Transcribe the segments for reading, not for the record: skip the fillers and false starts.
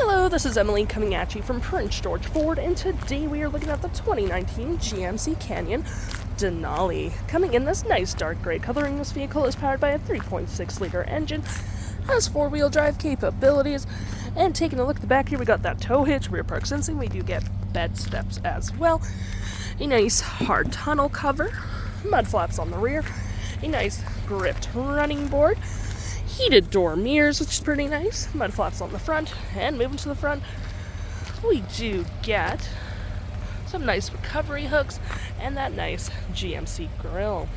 Hello, this is Emily coming at you from Prince George Ford, and today we are looking at the 2019 GMC Canyon Denali. Coming in this nice dark gray coloring, this vehicle is powered by a 3.6-liter engine, has four-wheel drive capabilities, and taking a look at the back here, we got that tow hitch, rear park sensing, we do get bed steps as well, a nice hard tunnel cover, mud flaps on the rear, a nice gripped running board, heated door mirrors, which is pretty nice, mud flaps on the front, and moving to the front, we do get some nice recovery hooks and that nice GMC grille.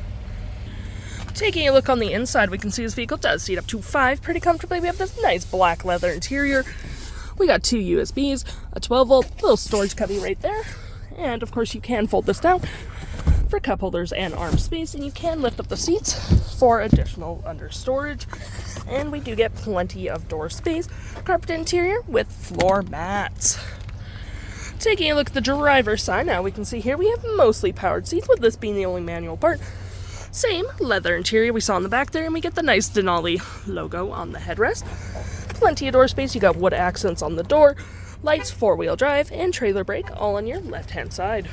Taking a look on the inside, we can see this vehicle does seat up to 5 pretty comfortably. We have this nice black leather interior. We got 2 USBs, a 12-volt, little storage cubby right there, and of course you can fold this down for cup holders and arm space, and you can lift up the seats for additional under storage. And we do get plenty of door space, carpet interior with floor mats. Taking a look at the driver's side, now we can see here we have mostly powered seats, with this being the only manual part. Same leather interior we saw in the back there, and we get the nice Denali logo on the headrest. Plenty of door space, you got wood accents on the door, lights, four-wheel drive, and trailer brake all on your left-hand side.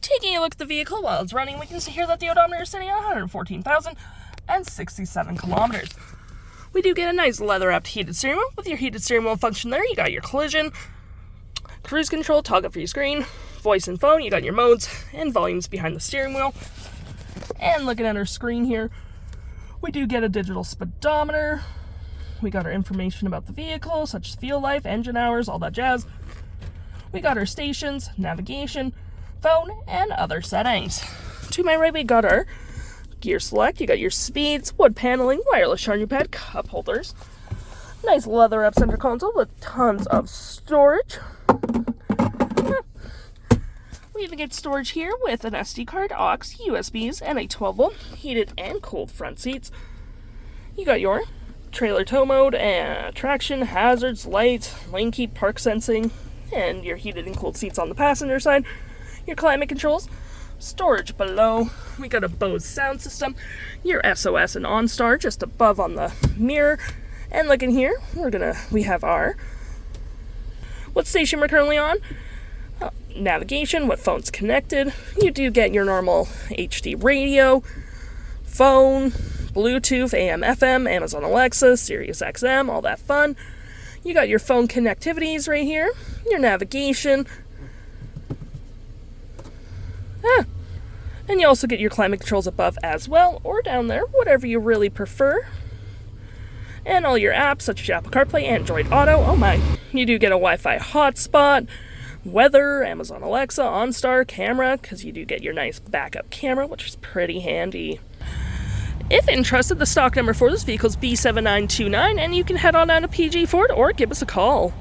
Taking a look at the vehicle while it's running, we can see here that the odometer is sitting at 114,067 kilometers. We do get a nice leather-wrapped heated steering wheel. With your heated steering wheel function there, you got your collision, cruise control, toggle for your screen, voice and phone, you got your modes and volumes behind the steering wheel. And looking at our screen here, we do get a digital speedometer. We got our information about the vehicle, such as fuel life, engine hours, all that jazz. We got our stations, navigation, phone, and other settings. To my right, we got our gear select. You got your speeds, wood paneling, wireless charging pad, cup holders. Nice leather up center console with tons of storage. We even get storage here with an SD card, aux, USBs, and a 12-volt heated and cooled front seats. You got your trailer tow mode, and traction, hazards, lights, lane keep, park sensing, and your heated and cooled seats on the passenger side. Your climate controls, storage below. We got a Bose sound system, your SOS and OnStar just above on the mirror. And looking here, we have what station we're currently on. Navigation, what phone's connected. You do get your normal HD radio, phone, Bluetooth, AM, FM, Amazon Alexa, SiriusXM, all that fun. You got your phone connectivities right here, your navigation. And you also get your climate controls above as well, or down there, whatever you really prefer. And all your apps, such as Apple CarPlay, Android Auto, oh my. You do get a Wi-Fi hotspot, weather, Amazon Alexa, OnStar, camera, because you do get your nice backup camera, which is pretty handy. If interested, the stock number for this vehicle is B7929, and you can head on down to PG Ford or give us a call.